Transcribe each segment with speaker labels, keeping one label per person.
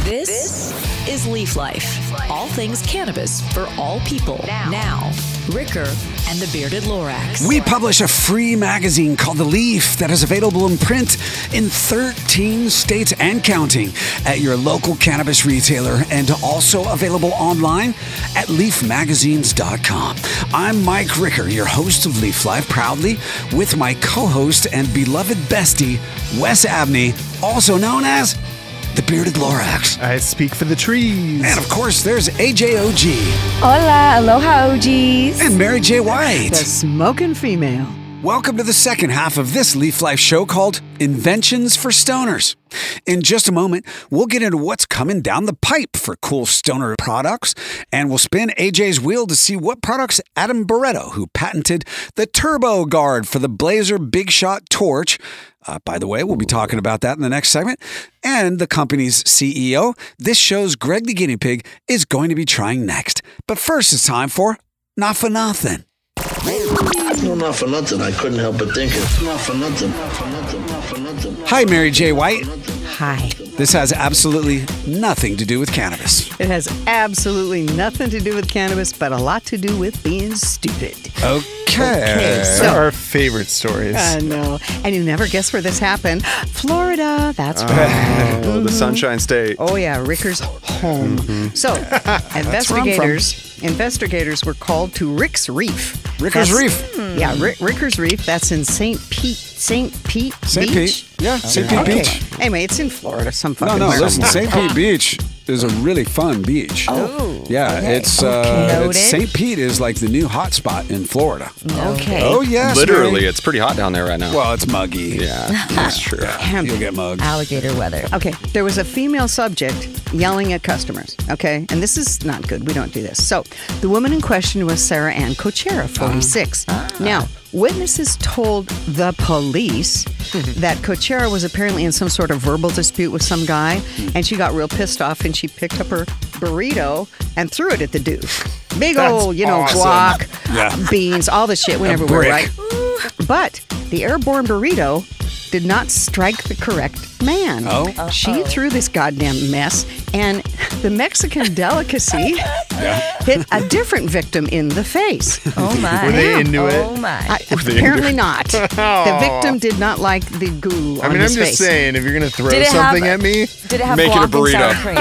Speaker 1: This is Leaf Life. All things cannabis for all people. Now, Ricker and the Bearded Lorax.
Speaker 2: We publish a free magazine called The Leaf that is available in print in 13 states and counting at your local cannabis retailer, and also available online at leafmagazines.com. I'm Mike Ricker, your host of Leaf Life, proudly with my co-host and beloved bestie, Wes Abney, also known as the Bearded Lorax.
Speaker 3: I speak for the trees.
Speaker 2: And of course, there's AJOG.
Speaker 4: Hola, aloha OGs.
Speaker 2: And Mary J. White.
Speaker 5: The smoking female.
Speaker 2: Welcome to the second half of this Leaf Life show called Inventions for Stoners. In just a moment, we'll get into what's coming down the pipe for cool stoner products, and we'll spin AJ's wheel to see what products Adam Barretto, who patented the Turbo Guard for the Blazer Big Shot Torch. By the way, we'll be talking about that in the next segment. And the company's CEO, this show's Greg the Guinea Pig, is going to be trying next. But first, it's time for Not For Nothing.
Speaker 6: No, not for nothing. I couldn't help but thinking. Not for nothing. Not for nothing. Not for nothing.
Speaker 2: Hi, Mary J. White.
Speaker 5: Hi.
Speaker 2: This has absolutely nothing to do with cannabis.
Speaker 5: It has absolutely nothing to do with cannabis, but a lot to do with being stupid.
Speaker 2: Okay.
Speaker 3: They're our favorite stories.
Speaker 5: I know. And you never guess where this happened. Florida. That's right.
Speaker 3: Oh, the Sunshine State.
Speaker 5: Oh, yeah. Ricker's home. So, investigators were called to Rick's Reef.
Speaker 2: Ricker's Reef.
Speaker 5: Yeah, Ricker's Reef. That's in St. Pete Beach.
Speaker 2: Yeah, St. Pete Beach.
Speaker 5: Anyway, it's in Florida. Some fucking
Speaker 2: No, listen, St. Pete Beach is a really fun beach.
Speaker 5: Oh.
Speaker 2: Yeah,
Speaker 5: Okay.
Speaker 2: it's
Speaker 4: Noted.
Speaker 2: St. Pete is like the new hot spot in Florida.
Speaker 4: Okay.
Speaker 2: Oh, yes.
Speaker 7: Literally,
Speaker 2: Mary.
Speaker 7: it's pretty hot down there right now.
Speaker 2: Well, it's muggy.
Speaker 7: Yeah, that's true.
Speaker 2: You'll get mugged.
Speaker 4: Alligator weather.
Speaker 5: Okay, there was a female subject yelling at customers, okay? And this is not good. We don't do this. So the woman in question was Sarah Ann Cochera, 46. Now, witnesses told the police that Cochera was apparently in some sort of verbal dispute with some guy, and she got real pissed off, and she picked up her burrito and threw it at the dude. Big old,
Speaker 2: awesome.
Speaker 5: guac,
Speaker 2: Yeah.
Speaker 5: beans, all the shit went
Speaker 2: A
Speaker 5: everywhere,
Speaker 2: brick.
Speaker 5: right? But the airborne burrito did not strike the correct man.
Speaker 2: Oh.
Speaker 5: She threw this goddamn mess, and the Mexican delicacy hit a different victim in the face.
Speaker 4: Oh my.
Speaker 3: Were they into it?
Speaker 4: Oh my.
Speaker 5: Apparently not. The victim did not like the goo
Speaker 3: I
Speaker 5: on
Speaker 3: mean, I'm
Speaker 5: his
Speaker 3: just
Speaker 5: face.
Speaker 3: saying, if you're going to throw
Speaker 4: Did it
Speaker 3: something
Speaker 4: have-
Speaker 3: at me,
Speaker 4: Did it have
Speaker 7: Make it a
Speaker 4: guac and sour
Speaker 7: burrito.
Speaker 4: cream?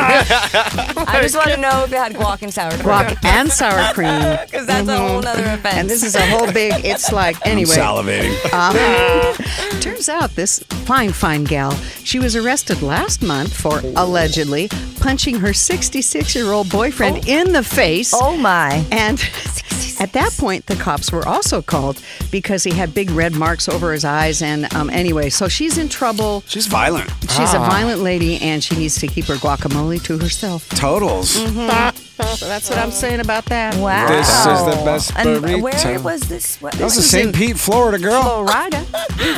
Speaker 4: I just want to know if it had guac and sour cream.
Speaker 5: Guac and sour cream.
Speaker 4: Because that's a whole nother offense.
Speaker 5: And this is a whole big, it's like, anyway.
Speaker 2: I'm salivating.
Speaker 5: Turns out this fine gal, she was arrested last month for allegedly punching her 66-year-old boyfriend in the face.
Speaker 4: Oh my.
Speaker 5: And at that point, the cops were also called because he had big red marks over his eyes. And anyway, so she's in trouble.
Speaker 2: She's violent.
Speaker 5: She's a violent lady, and she needs to keep her guacamole to herself.
Speaker 2: Totals.
Speaker 5: So that's what I'm saying about that.
Speaker 4: Wow.
Speaker 2: This is the best burrito.
Speaker 4: And where was this?
Speaker 2: That was a
Speaker 5: is
Speaker 2: St.
Speaker 5: in
Speaker 2: Pete, Florida girl.
Speaker 5: Florida.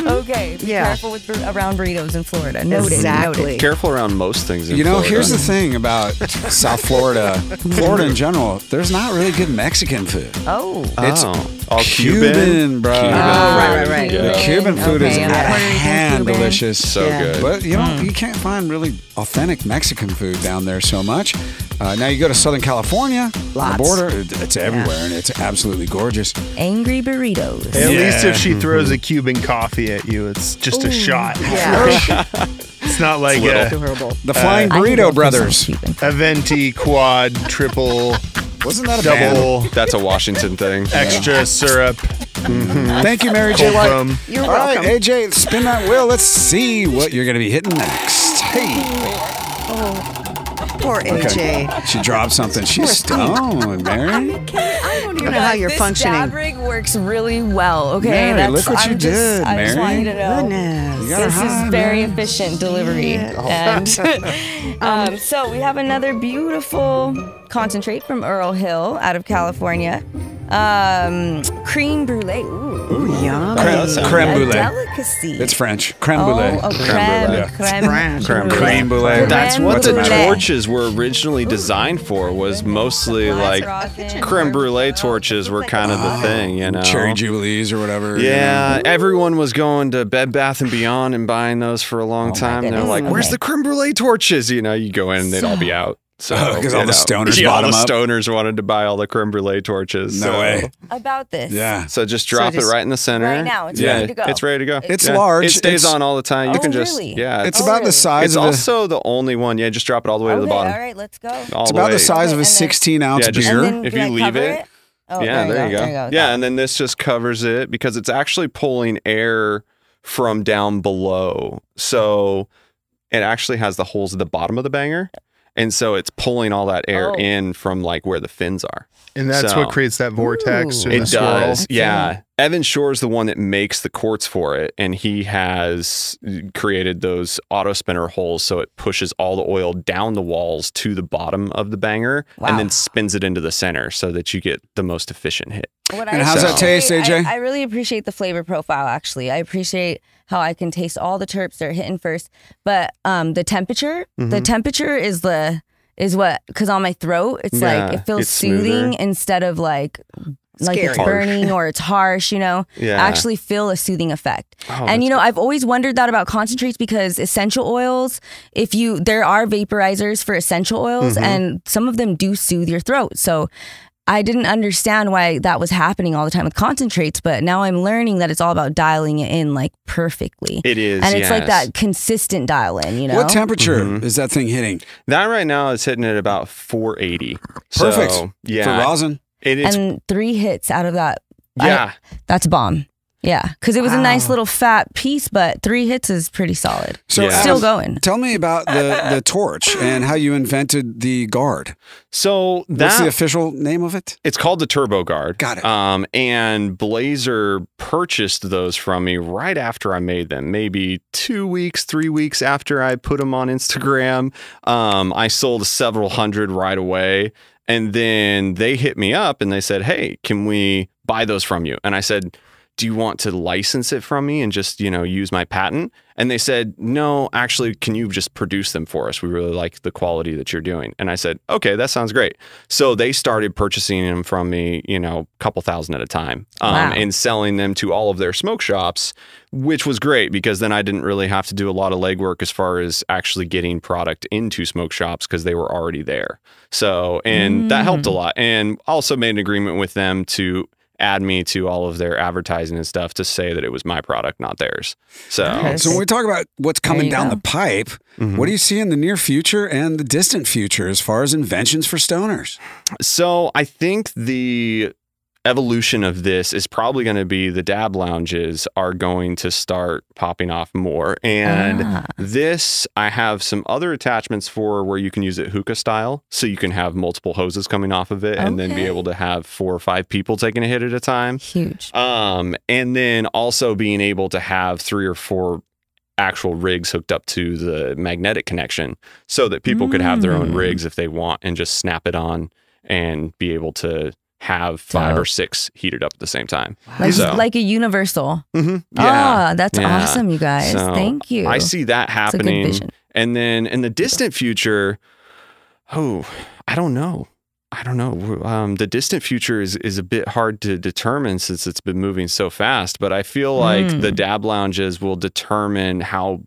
Speaker 4: Okay. Be
Speaker 5: Yeah.
Speaker 4: careful with around burritos in Florida. Noted.
Speaker 5: Exactly.
Speaker 4: Noted.
Speaker 7: Careful around most things in
Speaker 2: You know,
Speaker 7: Florida.
Speaker 2: here's the thing about South Florida, Florida in general, there's not really good Mexican food.
Speaker 4: Oh.
Speaker 2: It's
Speaker 7: all
Speaker 2: Cuban, bro.
Speaker 7: Cuban.
Speaker 5: right.
Speaker 7: Yeah.
Speaker 2: The Cuban food is
Speaker 4: Okay,
Speaker 2: out of
Speaker 4: Puerto Rican,
Speaker 2: hand
Speaker 4: Cuban.
Speaker 2: delicious.
Speaker 7: So
Speaker 5: Yeah.
Speaker 7: good.
Speaker 2: But, you know, you can't find really authentic Mexican food down there so much. Now you go to Southern California, on the
Speaker 5: Lots.
Speaker 2: border, it's everywhere, and it's absolutely gorgeous.
Speaker 4: Angry burritos.
Speaker 3: at
Speaker 2: Yeah.
Speaker 3: least if she throws a Cuban coffee at you, it's just a shot.
Speaker 5: Yeah.
Speaker 3: It's not like
Speaker 7: It's
Speaker 5: Too
Speaker 3: a
Speaker 5: horrible.
Speaker 2: The Flying
Speaker 4: I can go
Speaker 2: Burrito
Speaker 4: for
Speaker 2: Brothers.
Speaker 4: some Cuban.
Speaker 3: a venti, quad, triple,
Speaker 2: Wasn't that a band?
Speaker 3: double,
Speaker 7: That's a Washington thing.
Speaker 3: extra syrup,
Speaker 2: Thank you, Mary J.
Speaker 3: cold
Speaker 2: White.
Speaker 3: foam.
Speaker 5: You're
Speaker 2: All right,
Speaker 5: welcome.
Speaker 2: AJ, spin that wheel. Let's see what you're going to be hitting next. Hey,
Speaker 5: Poor AJ.
Speaker 2: she dropped something. She's stoned, Mary.
Speaker 5: I don't even know how you're
Speaker 4: this
Speaker 5: functioning.
Speaker 4: This rig works really well. Okay,
Speaker 2: Mary, look what you did,
Speaker 4: I just want you
Speaker 2: Mary.
Speaker 4: to know.
Speaker 5: Goodness.
Speaker 2: You got her
Speaker 4: This
Speaker 2: high,
Speaker 4: is very
Speaker 2: man.
Speaker 4: efficient delivery. And so we have another beautiful concentrate from Earl Hill out of California. Creme brulee. Ooh,
Speaker 5: yum.
Speaker 2: Creme brulee.
Speaker 4: Delicacy.
Speaker 2: It's French. Creme brulee.
Speaker 5: Creme
Speaker 2: brulee.
Speaker 7: That's what the
Speaker 4: brulee.
Speaker 7: torches were originally designed for. Was mostly like creme brulee torches were kind of the thing, you know.
Speaker 2: Cherry Jubilees or whatever.
Speaker 7: Yeah, everyone was going to Bed Bath & Beyond and buying those for a long time. They're like, "Where's the creme brulee torches?" You know, you go in and they'd all be out. So
Speaker 2: because all the stoners
Speaker 7: all
Speaker 2: bought
Speaker 7: the
Speaker 2: them up.
Speaker 7: stoners wanted to buy all the creme brulee torches.
Speaker 2: No way.
Speaker 4: About this.
Speaker 2: Yeah.
Speaker 7: So just drop it right in the center.
Speaker 4: Right now, it's ready to go.
Speaker 7: It's ready to go.
Speaker 2: It's large.
Speaker 7: It stays on all the time. You can just
Speaker 4: really?
Speaker 2: It's about the size
Speaker 7: It's
Speaker 2: of
Speaker 7: also the only one. Yeah, just drop it all the way to the bottom.
Speaker 4: All right, let's go.
Speaker 2: It's about the size of a 16-ounce beer.
Speaker 7: If you leave it.
Speaker 4: Oh,
Speaker 7: yeah, there you go.
Speaker 4: There
Speaker 7: Yeah, and then this just covers it because it's actually pulling air from down below. So it actually has the holes at the bottom of the banger. And so it's pulling all that air in from like where the fins are.
Speaker 3: And that's what creates that vortex.
Speaker 7: It does. Yeah. Evan Shore's the one that makes the quartz for it. And he has created those auto spinner holes. So it pushes all the oil down the walls to the bottom of the banger and then spins it into the center so that you get the most efficient hit.
Speaker 2: And how's that taste, AJ?
Speaker 4: I really appreciate the flavor profile, actually. I appreciate how I can taste all the terps that are hitting first. But the temperature is what, because on my throat, it's like, it feels soothing instead of like it's burning or it's harsh, you know. I actually feel a soothing effect. And you know, I've always wondered that about concentrates because essential oils, there are vaporizers for essential oils and some of them do soothe your throat. So I didn't understand why that was happening all the time with concentrates, but now I'm learning that it's all about dialing it in like perfectly.
Speaker 7: It is,
Speaker 4: and it's like that consistent dial in, you know?
Speaker 2: What temperature is that thing hitting?
Speaker 7: That right now is hitting at about 480.
Speaker 2: Perfect.
Speaker 7: So, yeah.
Speaker 2: For rosin.
Speaker 7: It is.
Speaker 4: And 3 hits out of that.
Speaker 7: Yeah.
Speaker 4: That's a bomb. Yeah, because it was a nice little fat piece, but 3 hits is pretty solid. So still going.
Speaker 2: Tell me about the torch and how you invented the guard.
Speaker 7: So
Speaker 2: what's the official name of it?
Speaker 7: It's called the Turbo Guard.
Speaker 2: Got it.
Speaker 7: And Blazer purchased those from me right after I made them. Maybe 2 weeks, 3 weeks after I put them on Instagram. I sold several hundred right away. And then they hit me up and they said, "Hey, can we buy those from you?" And I said, "Do you want to license it from me and just, you know, use my patent?" And they said, "No, actually, can you just produce them for us? We really like the quality that you're doing." And I said, "Okay, that sounds great." So they started purchasing them from me, you know, a couple thousand at a time, and selling them to all of their smoke shops, which was great because then I didn't really have to do a lot of legwork as far as actually getting product into smoke shops because they were already there. So, and that helped a lot. And also made an agreement with them to add me to all of their advertising and stuff to say that it was my product, not theirs. So
Speaker 2: when we talk about what's coming down the pipe, what do you see in the near future and the distant future as far as inventions for stoners?
Speaker 7: So I think the evolution of this is probably going to be the dab lounges are going to start popping off more. And this, I have some other attachments for where you can use it hookah style. So you can have multiple hoses coming off of it and then be able to have 4 or 5 people taking a hit at a time.
Speaker 4: Huge.
Speaker 7: And then also being able to have 3 or 4 actual rigs hooked up to the magnetic connection so that people could have their own rigs if they want and just snap it on and be able to have 5 or 6 heated up at the same time.
Speaker 4: Like a universal.
Speaker 7: Yeah.
Speaker 4: That's awesome, you guys.
Speaker 7: So
Speaker 4: thank you.
Speaker 7: I see that happening.
Speaker 4: That's a good vision.
Speaker 7: And then in the distant future, I don't know. The distant future is a bit hard to determine since it's been moving so fast, but I feel like the dab lounges will determine how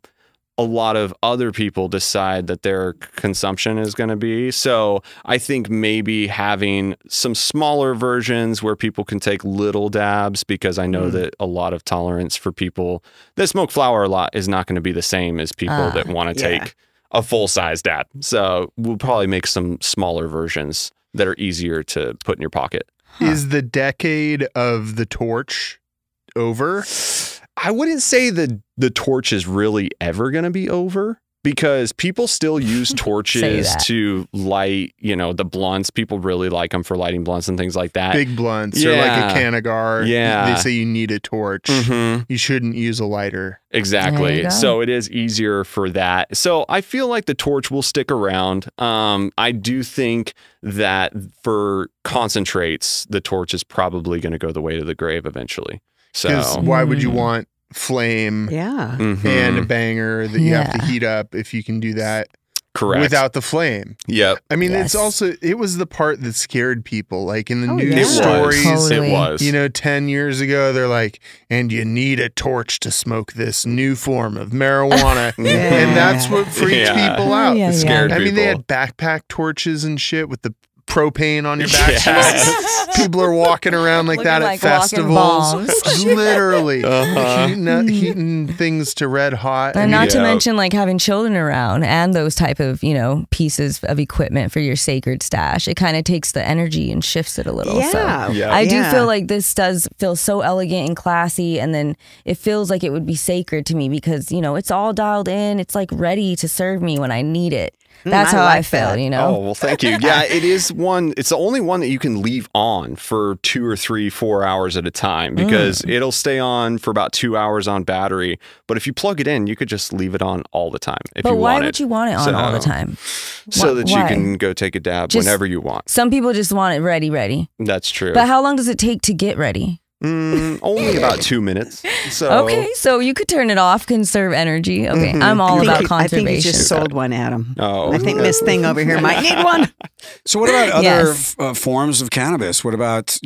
Speaker 7: a lot of other people decide that their consumption is going to be. So I think maybe having some smaller versions where people can take little dabs, because I know that a lot of tolerance for people that smoke flower a lot is not going to be the same as people that want to take a full-size dab. So we'll probably make some smaller versions that are easier to put in your pocket.
Speaker 3: Is the decade of the torch over?
Speaker 7: I wouldn't say the torch is really ever going to be over. because people still use torches to light, the blunts. People really like them for lighting blunts and things like that.
Speaker 3: Big blunts or like a Cannagar.
Speaker 7: Yeah.
Speaker 3: They say you need a torch. Mm-hmm. You shouldn't use a lighter.
Speaker 7: Exactly. So it is easier for that. So I feel like the torch will stick around. I do think that for concentrates, the torch is probably going to go the way to the grave eventually. So
Speaker 3: why would you want flame and a banger that you have to heat up if you can do that without the flame?
Speaker 7: Yep.
Speaker 3: I mean, it was the part that scared people. Like in the news stories,
Speaker 7: it was.
Speaker 3: 10 years ago, they're like, and you need a torch to smoke this new form of marijuana. And that's what freaked people out.
Speaker 7: It scared people.
Speaker 3: I mean, they had backpack torches and shit with the propane on your backpack. People are walking around like that at festivals. Literally. Heating things to red hot.
Speaker 4: And not to mention like having children around and those type of, pieces of equipment for your sacred stash. It kind of takes the energy and shifts it a little. I do feel like this does feel so elegant and classy, and then it feels like it would be sacred to me because, it's all dialed in. It's like ready to serve me when I need it. That's how I feel,
Speaker 7: Oh, well, thank you. Yeah, it is it's the only one that you can leave on for 2 or 3, 4 hours at a time because it'll stay on for about 2 hours on battery. But if you plug it in, you could just leave it on all the time if you want it.
Speaker 4: But why would you want it on all the time?
Speaker 7: So that you can go take a dab whenever you want.
Speaker 4: Some people just want it ready.
Speaker 7: That's true.
Speaker 4: But how long does it take to get ready?
Speaker 7: Only about 2 minutes. So
Speaker 4: so you could turn it off, conserve energy. Okay, I'm all about conservation.
Speaker 5: I think you just sold one, Adam.
Speaker 7: Oh,
Speaker 5: I think this thing over here might need one.
Speaker 2: So what about other forms of cannabis? What about,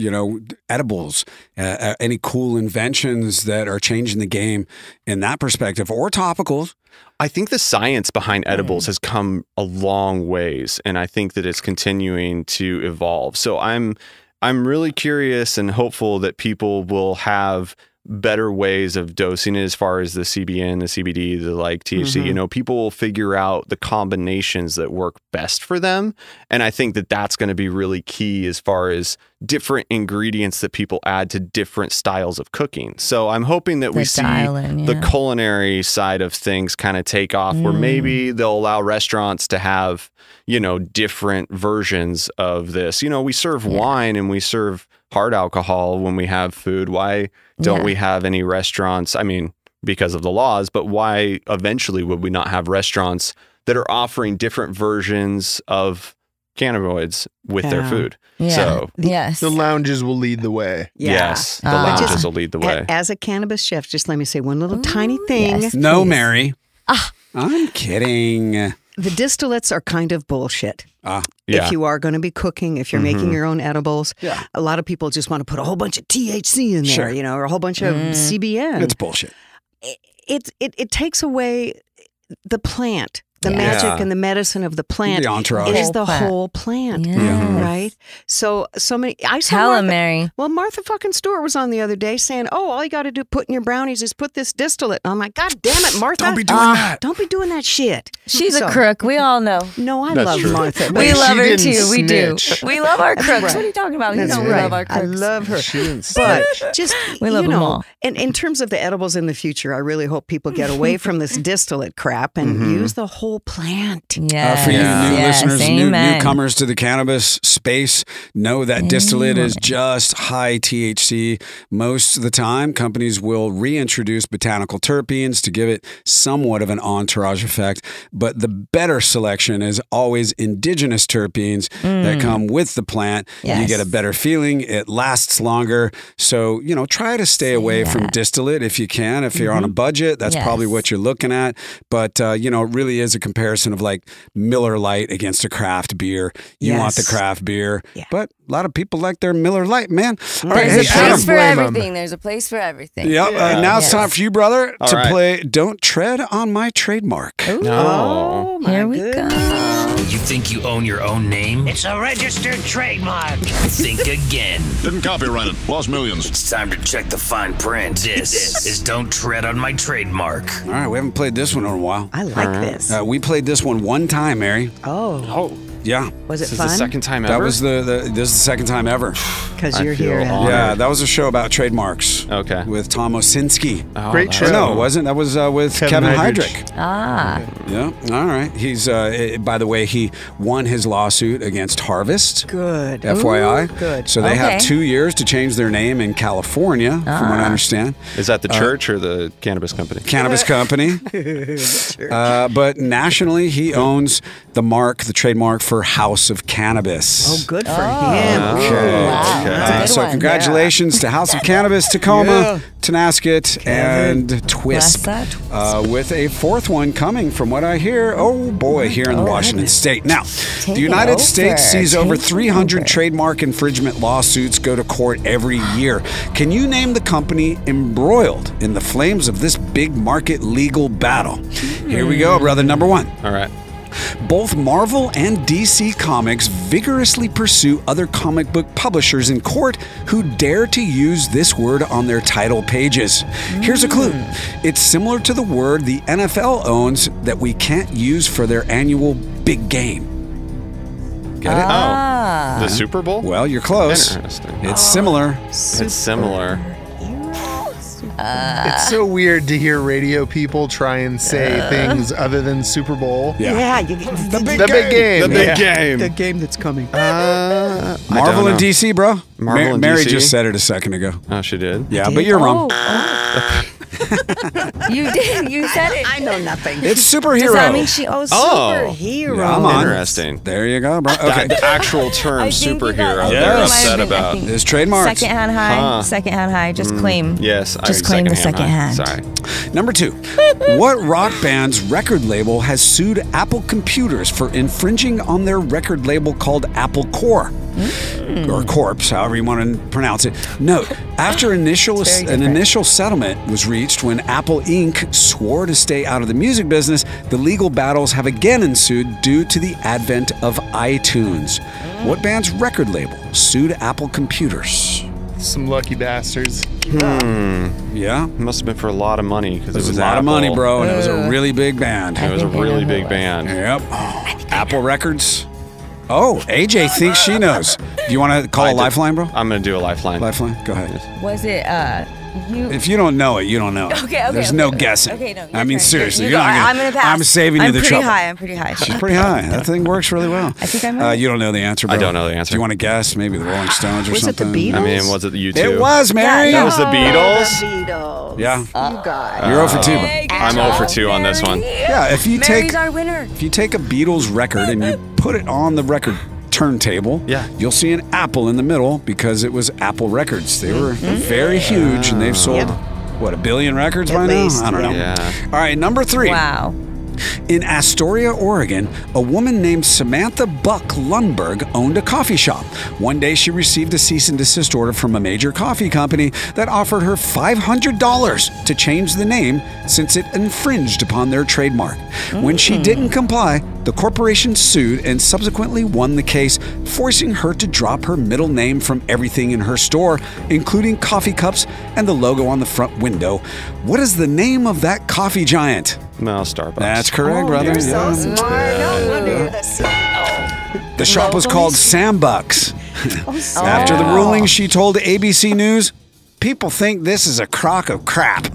Speaker 2: edibles? Any cool inventions that are changing the game in that perspective, or topicals?
Speaker 7: I think the science behind edibles has come a long ways, and I think that it's continuing to evolve. So I'm really curious and hopeful that people will have better ways of dosing it as far as the CBN, the CBD, the THC. People will figure out the combinations that work best for them. And I think that that's going to be really key as far as different ingredients that people add to different styles of cooking. So I'm hoping that we see the culinary side of things kind of take off where maybe they'll allow restaurants to have, different versions of this. We serve wine and we serve hard alcohol when we have food. Why don't we have any restaurants? I mean, because of the laws, but why eventually would we not have restaurants that are offering different versions of cannabinoids with their food? So
Speaker 3: the lounges will lead the way.
Speaker 7: Yes, the lounges will lead the way.
Speaker 5: As a cannabis chef, just let me say one little tiny thing.
Speaker 2: Yes, no, Mary. I'm kidding.
Speaker 5: The distillates are kind of bullshit. If you are going to be cooking, if you're making your own edibles, a lot of people just want to put a whole bunch of THC in there, or a whole bunch of CBN.
Speaker 2: It's bullshit.
Speaker 5: It takes away the plant. The magic and the medicine of the plant is the whole plant, right? So many. I saw
Speaker 4: Tell him, Mary.
Speaker 5: Well, Martha fucking Stewart was on the other day saying, "Oh, all you got to do put in your brownies is put this distillate." And I'm like, God damn it, Martha!
Speaker 2: Don't be doing that.
Speaker 5: Don't be doing that shit.
Speaker 4: She's a crook. We all know.
Speaker 5: No, I love Martha.
Speaker 4: We love her too. We do. We love our crooks. What are you talking about?
Speaker 5: We
Speaker 4: love our crooks.
Speaker 5: I love her. But just
Speaker 4: we love them all.
Speaker 5: And in terms of the edibles in the future, I really hope people get away from this distillate crap and use the whole plant.
Speaker 2: For you new listeners, newcomers to the cannabis space, know that distillate is just high THC. Most of the time, companies will reintroduce botanical terpenes to give it somewhat of an entourage effect. But the better selection is always indigenous terpenes that come with the plant. Yes. You get a better feeling. It lasts longer. So, try to stay away from distillate if you can. If you're on a budget, that's probably what you're looking at. But, it really is a comparison of like Miller Lite against a craft beer. You want the craft beer, but a lot of people like their Miller Lite, man. All right,
Speaker 4: There's a place for everything. There's a place for everything.
Speaker 2: Yep. Now it's time for you, brother, to play Don't Tread on My Trademark.
Speaker 4: Ooh. Oh, here we go.
Speaker 8: You think you own your own name?
Speaker 9: It's a registered trademark.
Speaker 8: Think again.
Speaker 10: Didn't copyright it. Lost millions.
Speaker 8: It's time to check the fine print. This is Don't Tread on My Trademark.
Speaker 2: All right, we haven't played this one in a while.
Speaker 5: I like this.
Speaker 2: We played this one time, Mary.
Speaker 5: Oh.
Speaker 2: Yeah.
Speaker 5: Was it
Speaker 7: This
Speaker 5: fun?
Speaker 7: is the second time ever?
Speaker 2: That was this is the second time ever.
Speaker 5: Because you're here.
Speaker 2: Yeah, that was a show about trademarks.
Speaker 7: Okay.
Speaker 2: With Tom Osinski.
Speaker 3: Great show.
Speaker 2: No, it wasn't. That was with Kevin Heidrich.
Speaker 4: Yeah.
Speaker 2: All right. He's, by the way, he won his lawsuit against Harvest.
Speaker 5: Good.
Speaker 2: FYI.
Speaker 5: Ooh, good.
Speaker 2: So they have 2 years to change their name in California, from what I understand.
Speaker 7: Is that the church or the cannabis company?
Speaker 2: Cannabis company. But nationally, he owns the trademark for House of Cannabis.
Speaker 5: Oh, good for him.
Speaker 2: Okay.
Speaker 4: Wow.
Speaker 2: So congratulations to House of Cannabis, Tacoma, Tenasket, and Twisp. With a fourth one coming from what I hear, here in Washington State. Now, the United States sees over 300 trademark infringement lawsuits go to court every year. Can you name the company embroiled in the flames of this big market legal battle? Here we go, brother. Number one.
Speaker 7: All right.
Speaker 2: Both Marvel and DC Comics vigorously pursue other comic book publishers in court who dare to use this word on their title pages. Here's a clue. It's similar to the word the NFL owns that we can't use for their annual big game. Get it?
Speaker 7: Oh, the Super Bowl?
Speaker 2: Well, you're close.
Speaker 7: Interesting.
Speaker 2: It's similar.
Speaker 7: It's similar.
Speaker 3: It's so weird to hear radio people try and say things other than Super Bowl.
Speaker 5: Yeah, the
Speaker 3: big game.
Speaker 7: The big game.
Speaker 5: The game that's coming.
Speaker 2: Marvel and DC, bro.
Speaker 7: Marvel and
Speaker 2: Mary
Speaker 7: DC?
Speaker 2: just said it a second ago.
Speaker 7: Oh, she did?
Speaker 2: Yeah, but you're wrong.
Speaker 4: You did. You said it.
Speaker 5: I know nothing.
Speaker 2: It's superhero.
Speaker 4: Does that mean she?
Speaker 5: Superhero.
Speaker 2: Come on.
Speaker 7: Interesting.
Speaker 2: There you go, bro. Okay.
Speaker 7: The actual term superhero they're upset about.
Speaker 2: It's trademarked.
Speaker 4: Secondhand high. Secondhand high. Just claim.
Speaker 7: Yes.
Speaker 4: Just claim the second hand.
Speaker 7: Sorry.
Speaker 2: Number 2. What rock band's record label has sued Apple Computers for infringing on their record label called Apple Corps? Or Corpse, however you want to pronounce it. Note, after an initial settlement was reached when Apple Inc. swore to stay out of the music business, the legal battles have again ensued due to the advent of iTunes. What band's record label sued Apple Computers?
Speaker 3: Some lucky bastards.
Speaker 2: Yeah?
Speaker 7: It must have been for a lot of money.
Speaker 2: It was a lot of money, bro, and it was a really big band.
Speaker 7: It was a really big band.
Speaker 2: Yep. Apple Records. Oh, AJ thinks she knows. Do you want to call a lifeline, bro?
Speaker 7: I'm going to do a lifeline.
Speaker 2: Lifeline? Go ahead.
Speaker 4: Was it you?
Speaker 2: If you don't know it, you don't know it.
Speaker 4: Okay.
Speaker 2: There's no guessing.
Speaker 4: Okay, no.
Speaker 2: I mean, seriously.
Speaker 4: I'm going to pass.
Speaker 2: I'm saving you the trouble.
Speaker 4: I'm pretty high.
Speaker 2: She's pretty high. That thing works really well.
Speaker 4: I think I'm right.
Speaker 2: You don't know the answer, bro.
Speaker 7: I don't know the answer.
Speaker 2: Do you want to guess? Maybe the Rolling Stones or
Speaker 5: Was
Speaker 2: something?
Speaker 5: it the Beatles?
Speaker 7: I mean, was it the U2?
Speaker 2: It was, Mary.
Speaker 7: That was the Beatles?
Speaker 5: The Beatles.
Speaker 2: Yeah.
Speaker 5: You got it.
Speaker 2: You're 0 for 2.
Speaker 7: I'm 0 for 2 on this one.
Speaker 2: Yeah, if you
Speaker 4: Mary's our winner.
Speaker 2: If you take a Beatles record and you put it on the record turntable, you'll see an apple in the middle because it was Apple Records. They were very huge, and they've sold, what, 1 billion records by now? I don't know.
Speaker 7: Yeah.
Speaker 2: All right, number 3.
Speaker 4: Wow.
Speaker 2: In Astoria, Oregon, a woman named Samantha Buck Lundberg owned a coffee shop. One day, she received a cease and desist order from a major coffee company that offered her $500 to change the name since it infringed upon their trademark. When she didn't comply, the corporation sued and subsequently won the case, forcing her to drop her middle name from everything in her store, including coffee cups and the logo on the front window. What is the name of that coffee giant?
Speaker 7: No, Starbucks.
Speaker 2: That's correct, brother.
Speaker 5: You're so smart. No wonder you're the
Speaker 2: The shop was called Sam Bucks. After the ruling, she told ABC News, "People think this is a crock of crap."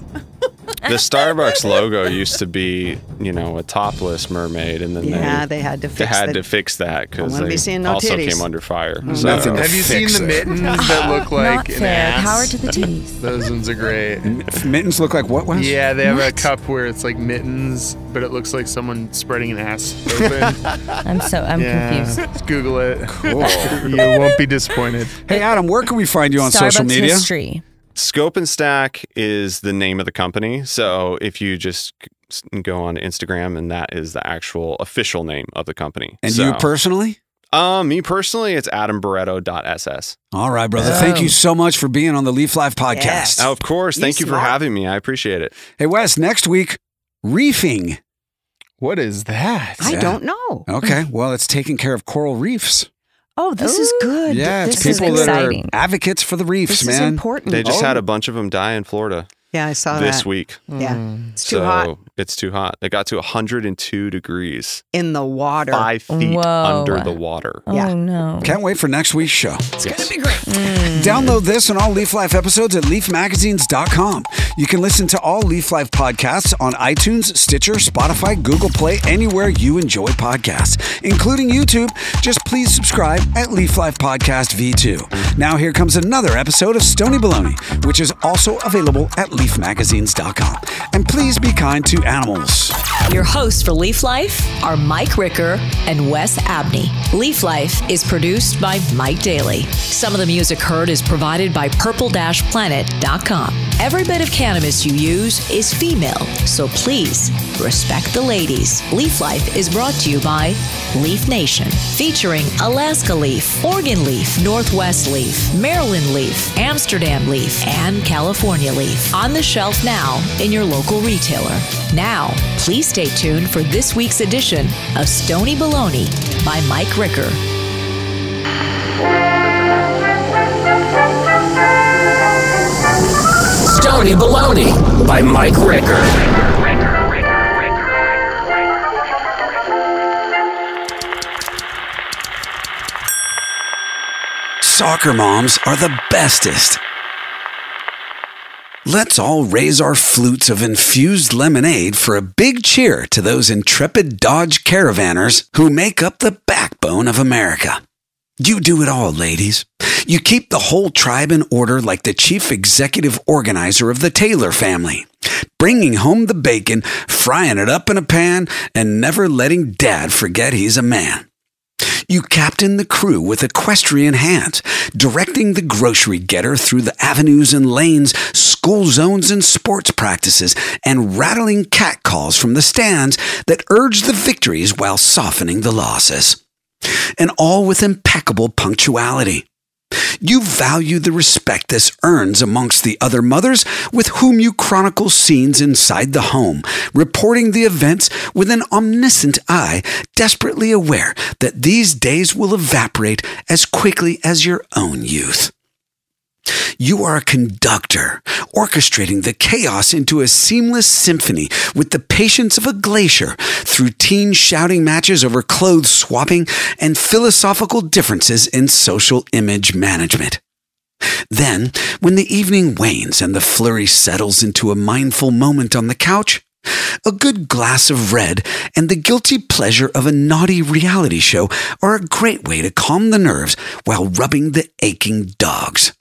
Speaker 7: The Starbucks logo used to be, a topless mermaid, and then
Speaker 5: they had to fix
Speaker 7: They had to fix that because they also came under fire. So.
Speaker 3: Have you seen the mittens that look like
Speaker 4: Not
Speaker 3: an
Speaker 4: fair.
Speaker 3: ass?
Speaker 4: Power to the titties.
Speaker 3: Those ones are great.
Speaker 2: Mittens look like what, Wes?
Speaker 3: Yeah, they have a cup where it's like mittens, but it looks like someone spreading an ass open.
Speaker 4: I'm confused.
Speaker 3: Just Google it.
Speaker 2: Cool.
Speaker 3: You won't be disappointed.
Speaker 2: Hey, Adam, where can we find you on social
Speaker 4: Starbucks
Speaker 2: media?
Speaker 4: history.
Speaker 7: Scope and Stack is the name of the company. So if you just go on Instagram, and that is the actual official name of the company.
Speaker 2: And you personally?
Speaker 7: Me personally, it's adambarretto.ss.
Speaker 2: All right, brother. Thank you so much for being on the Leaf Life podcast.
Speaker 5: Yes.
Speaker 7: Oh, of course. Thank you for having me. I appreciate it.
Speaker 2: Hey, Wes, next week, reefing.
Speaker 3: What is that?
Speaker 5: I don't know.
Speaker 2: Okay, well, it's taking care of coral reefs.
Speaker 5: Oh, this is good.
Speaker 2: Yeah, it's
Speaker 4: This is
Speaker 2: people that are
Speaker 4: exciting.
Speaker 2: advocates for the reefs,
Speaker 5: This is
Speaker 2: man.
Speaker 5: important.
Speaker 7: They just had a bunch of them die in Florida.
Speaker 5: Yeah, I saw
Speaker 7: this week.
Speaker 5: Yeah, it's too hot.
Speaker 7: It's too hot. It got to 102 degrees.
Speaker 5: In the water.
Speaker 7: 5 feet under the water.
Speaker 4: Oh, no.
Speaker 2: Can't wait for next week's show. It's going to be great. Download this and all Leaf Life episodes at leafmagazines.com. You can listen to all Leaf Life podcasts on iTunes, Stitcher, Spotify, Google Play, anywhere you enjoy podcasts, including YouTube. Just please subscribe at Leaf Life Podcast V2. Now here comes another episode of Stony Baloney, which is also available at leafmagazines.com. And please be kind to animals.
Speaker 1: Your hosts for Leaf Life are Mike Ricker and Wes Abney. Leaf Life is produced by Mike Daly. Some of the music heard is provided by purple-planet.com. Every bit of cannabis you use is female, so please respect the ladies. Leaf Life is brought to you by Leaf Nation, featuring Alaska Leaf, Oregon Leaf, Northwest Leaf, Maryland Leaf, Amsterdam Leaf, and California Leaf. On the shelf now in your local retailer. Now, please stay tuned for this week's edition of Stony Baloney by Mike Ricker.
Speaker 8: Stony Baloney by Mike Ricker.
Speaker 2: Soccer moms are the bestest. Let's all raise our flutes of infused lemonade for a big cheer to those intrepid Dodge Caravanners who make up the backbone of America. You do it all, ladies. You keep the whole tribe in order like the chief executive organizer of the Taylor family, bringing home the bacon, frying it up in a pan, and never letting Dad forget he's a man. You captain the crew with equestrian hands, directing the grocery getter through the avenues and lanes, school zones and sports practices, and rattling catcalls from the stands that urge the victories while softening the losses. And all with impeccable punctuality. You value the respect this earns amongst the other mothers with whom you chronicle scenes inside the home, reporting the events with an omniscient eye, desperately aware that these days will evaporate as quickly as your own youth. You are a conductor, orchestrating the chaos into a seamless symphony with the patience of a glacier through teen shouting matches over clothes swapping and philosophical differences in social image management. Then, when the evening wanes and the flurry settles into a mindful moment on the couch, a good glass of red and the guilty pleasure of a naughty reality show are a great way to calm the nerves while rubbing the aching dogs.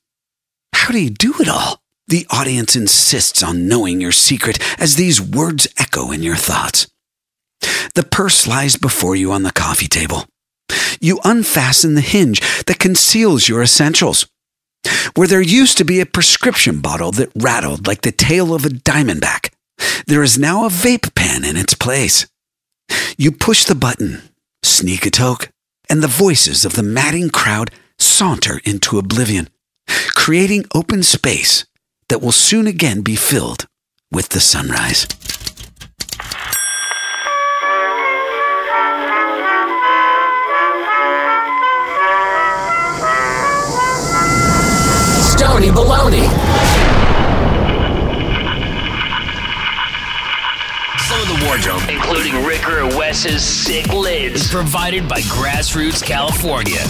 Speaker 2: How do you do it all? The audience insists on knowing your secret as these words echo in your thoughts. The purse lies before you on the coffee table. You unfasten the hinge that conceals your essentials. Where there used to be a prescription bottle that rattled like the tail of a diamondback, there is now a vape pen in its place. You push the button, sneak a toke, and the voices of the madding crowd saunter into oblivion, creating open space that will soon again be filled with the sunrise.
Speaker 8: Stony Baloney. Some of the wardrobe, including Ricker and Wes's sick lids, is provided by Grassroots California.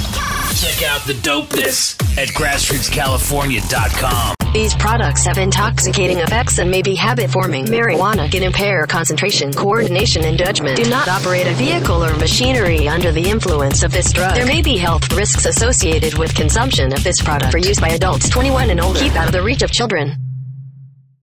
Speaker 8: Check out the dopeness at grassrootscalifornia.com.
Speaker 11: These products have intoxicating effects and may be habit-forming. Marijuana can impair concentration, coordination, and judgment. Do not operate a vehicle or machinery under the influence of this drug. There may be health risks associated with consumption of this product. For use by adults 21 and older. Keep out of the reach of children.